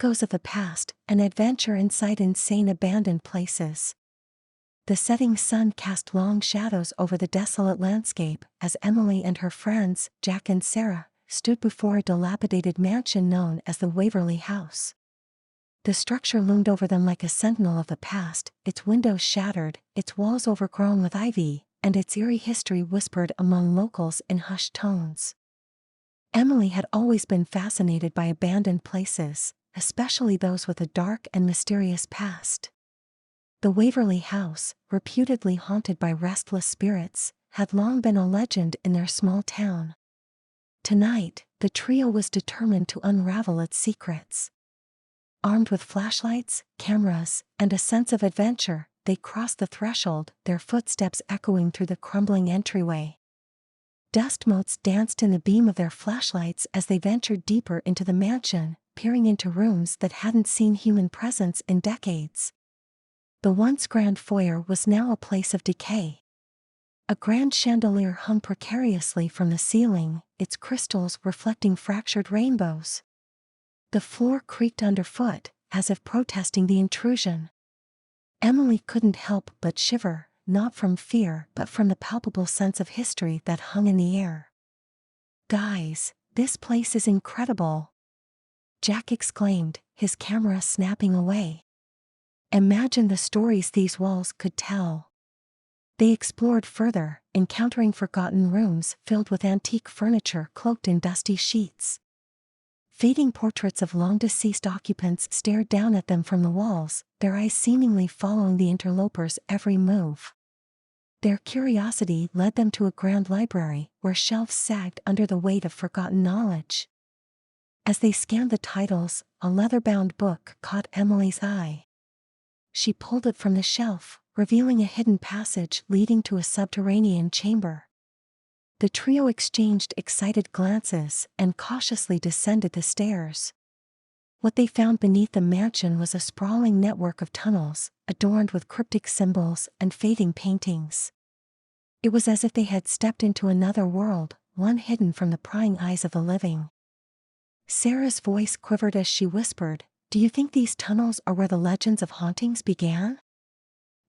echoes of the past, an adventure inside insane abandoned places. The setting sun cast long shadows over the desolate landscape as Emily and her friends, Jack and Sarah, stood before a dilapidated mansion known as the Waverly House. The structure loomed over them like a sentinel of the past, its windows shattered, its walls overgrown with ivy, and its eerie history whispered among locals in hushed tones. Emily had always been fascinated by abandoned places, especially those with a dark and mysterious past. The Waverly House, reputedly haunted by restless spirits, had long been a legend in their small town. Tonight, the trio was determined to unravel its secrets. Armed with flashlights, cameras, and a sense of adventure, they crossed the threshold, their footsteps echoing through the crumbling entryway. Dust motes danced in the beam of their flashlights as they ventured deeper into the mansion, peering into rooms that hadn't seen human presence in decades. The once grand foyer was now a place of decay. A grand chandelier hung precariously from the ceiling, its crystals reflecting fractured rainbows. The floor creaked underfoot, as if protesting the intrusion. Emily couldn't help but shiver, not from fear but from the palpable sense of history that hung in the air. "Guys, this place is incredible!" Jack exclaimed, his camera snapping away. "Imagine the stories these walls could tell." They explored further, encountering forgotten rooms filled with antique furniture cloaked in dusty sheets. Fading portraits of long-deceased occupants stared down at them from the walls, their eyes seemingly following the interlopers' every move. Their curiosity led them to a grand library, where shelves sagged under the weight of forgotten knowledge. As they scanned the titles, a leather-bound book caught Emily's eye. She pulled it from the shelf, revealing a hidden passage leading to a subterranean chamber. The trio exchanged excited glances and cautiously descended the stairs. What they found beneath the mansion was a sprawling network of tunnels, adorned with cryptic symbols and fading paintings. It was as if they had stepped into another world, one hidden from the prying eyes of the living. Sarah's voice quivered as she whispered, "Do you think these tunnels are where the legends of hauntings began?"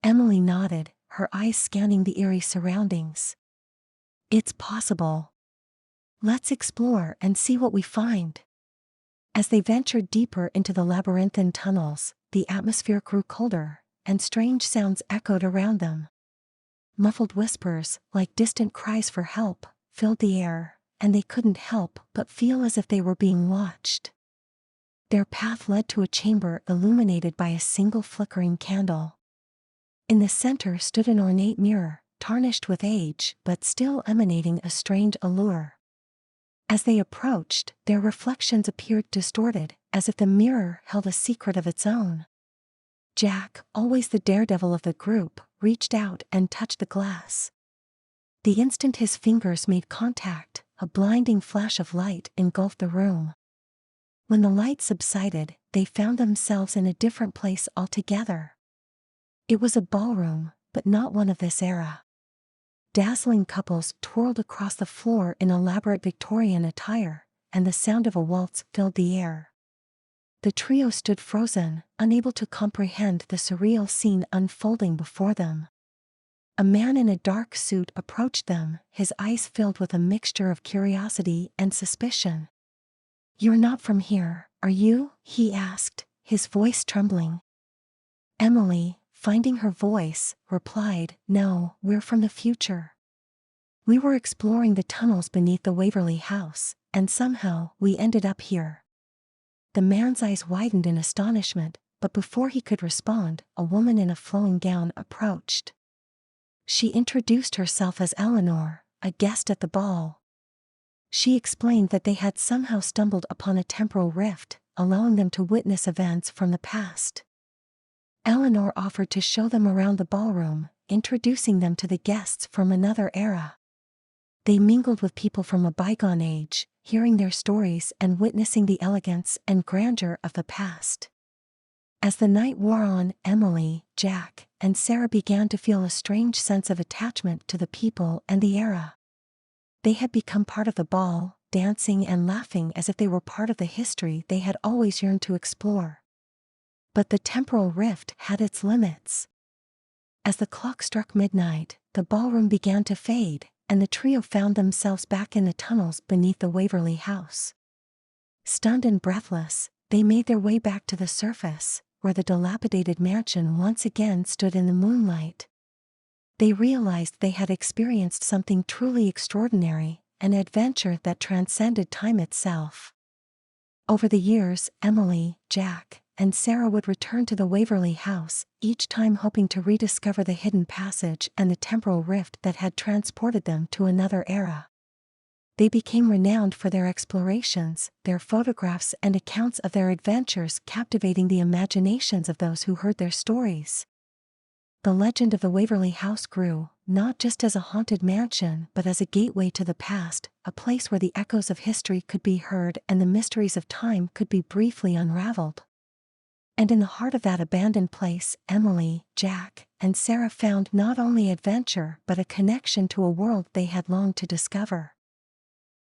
Emily nodded, her eyes scanning the eerie surroundings. "It's possible. Let's explore and see what we find." As they ventured deeper into the labyrinthine tunnels, the atmosphere grew colder, and strange sounds echoed around them. Muffled whispers, like distant cries for help, filled the air, and they couldn't help but feel as if they were being watched. Their path led to a chamber illuminated by a single flickering candle. In the center stood an ornate mirror, tarnished with age but still emanating a strange allure. As they approached, their reflections appeared distorted, as if the mirror held a secret of its own. Jack, always the daredevil of the group, reached out and touched the glass. The instant his fingers made contact, a blinding flash of light engulfed the room. When the light subsided, they found themselves in a different place altogether. It was a ballroom, but not one of this era. Dazzling couples twirled across the floor in elaborate Victorian attire, and the sound of a waltz filled the air. The trio stood frozen, unable to comprehend the surreal scene unfolding before them. A man in a dark suit approached them, his eyes filled with a mixture of curiosity and suspicion. "You're not from here, are you?" he asked, his voice trembling. Emily, finding her voice, replied, "No, we're from the future. We were exploring the tunnels beneath the Waverly House, and somehow we ended up here." The man's eyes widened in astonishment, but before he could respond, a woman in a flowing gown approached. She introduced herself as Eleanor, a guest at the ball. She explained that they had somehow stumbled upon a temporal rift, allowing them to witness events from the past. Eleanor offered to show them around the ballroom, introducing them to the guests from another era. They mingled with people from a bygone age, hearing their stories and witnessing the elegance and grandeur of the past. As the night wore on, Emily, Jack, and Sarah began to feel a strange sense of attachment to the people and the era. They had become part of the ball, dancing and laughing as if they were part of the history they had always yearned to explore. But the temporal rift had its limits. As the clock struck midnight, the ballroom began to fade, and the trio found themselves back in the tunnels beneath the Waverly House. Stunned and breathless, they made their way back to the surface, where the dilapidated mansion once again stood in the moonlight. They realized they had experienced something truly extraordinary, an adventure that transcended time itself. Over the years, Emily, Jack, and Sarah would return to the Waverly House, each time hoping to rediscover the hidden passage and the temporal rift that had transported them to another era. They became renowned for their explorations, their photographs and accounts of their adventures captivating the imaginations of those who heard their stories. The legend of the Waverly House grew, not just as a haunted mansion but as a gateway to the past, a place where the echoes of history could be heard and the mysteries of time could be briefly unraveled. And in the heart of that abandoned place, Emily, Jack, and Sarah found not only adventure but a connection to a world they had longed to discover.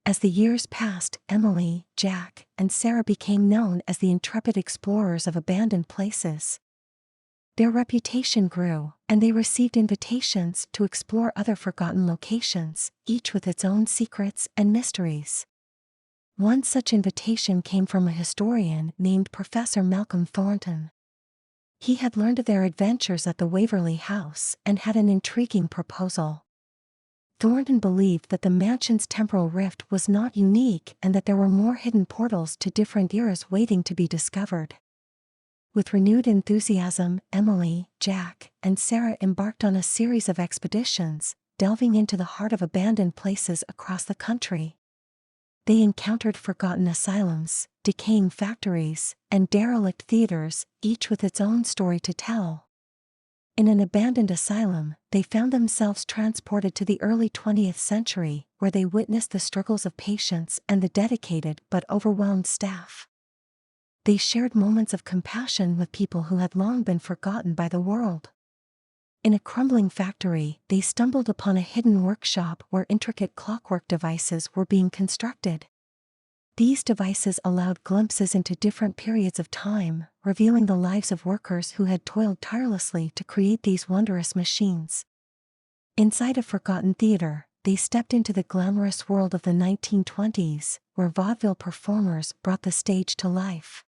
As the years passed, Emily, Jack, and Sarah became known as the intrepid explorers of abandoned places. Their reputation grew, and they received invitations to explore other forgotten locations, each with its own secrets and mysteries. One such invitation came from a historian named Professor Malcolm Thornton. He had learned of their adventures at the Waverly House and had an intriguing proposal. Thornton believed that the mansion's temporal rift was not unique and that there were more hidden portals to different eras waiting to be discovered. With renewed enthusiasm, Emily, Jack, and Sarah embarked on a series of expeditions, delving into the heart of abandoned places across the country. They encountered forgotten asylums, decaying factories, and derelict theaters, each with its own story to tell. In an abandoned asylum, they found themselves transported to the early 20th century, where they witnessed the struggles of patients and the dedicated but overwhelmed staff. They shared moments of compassion with people who had long been forgotten by the world. In a crumbling factory, they stumbled upon a hidden workshop where intricate clockwork devices were being constructed. These devices allowed glimpses into different periods of time, revealing the lives of workers who had toiled tirelessly to create these wondrous machines. Inside a forgotten theater, they stepped into the glamorous world of the 1920s, where vaudeville performers brought the stage to life.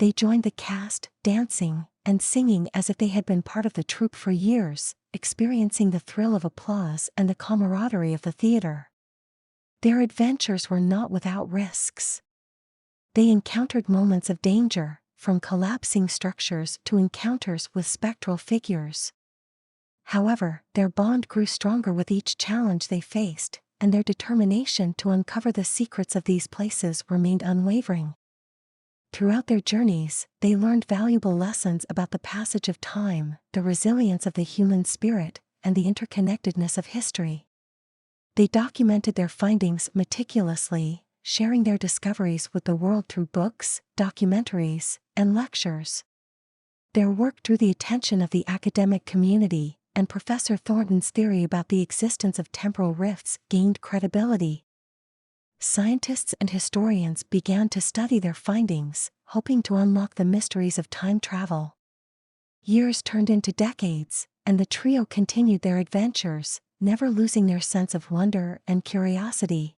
They joined the cast, dancing and singing as if they had been part of the troupe for years, experiencing the thrill of applause and the camaraderie of the theater. Their adventures were not without risks. They encountered moments of danger, from collapsing structures to encounters with spectral figures. However, their bond grew stronger with each challenge they faced, and their determination to uncover the secrets of these places remained unwavering. Throughout their journeys, they learned valuable lessons about the passage of time, the resilience of the human spirit, and the interconnectedness of history. They documented their findings meticulously, sharing their discoveries with the world through books, documentaries, and lectures. Their work drew the attention of the academic community, and Professor Thornton's theory about the existence of temporal rifts gained credibility. Scientists and historians began to study their findings, hoping to unlock the mysteries of time travel. Years turned into decades, and the trio continued their adventures, never losing their sense of wonder and curiosity.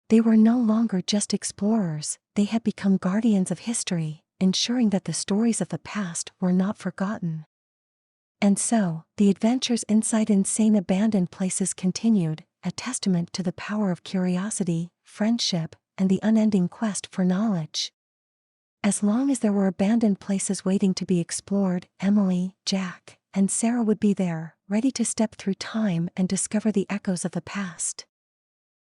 They were no longer just explorers, they had become guardians of history, ensuring that the stories of the past were not forgotten. And so, the adventures inside insane abandoned places continued, a testament to the power of curiosity, friendship, and the unending quest for knowledge. As long as there were abandoned places waiting to be explored, Emily, Jack, and Sarah would be there, ready to step through time and discover the echoes of the past.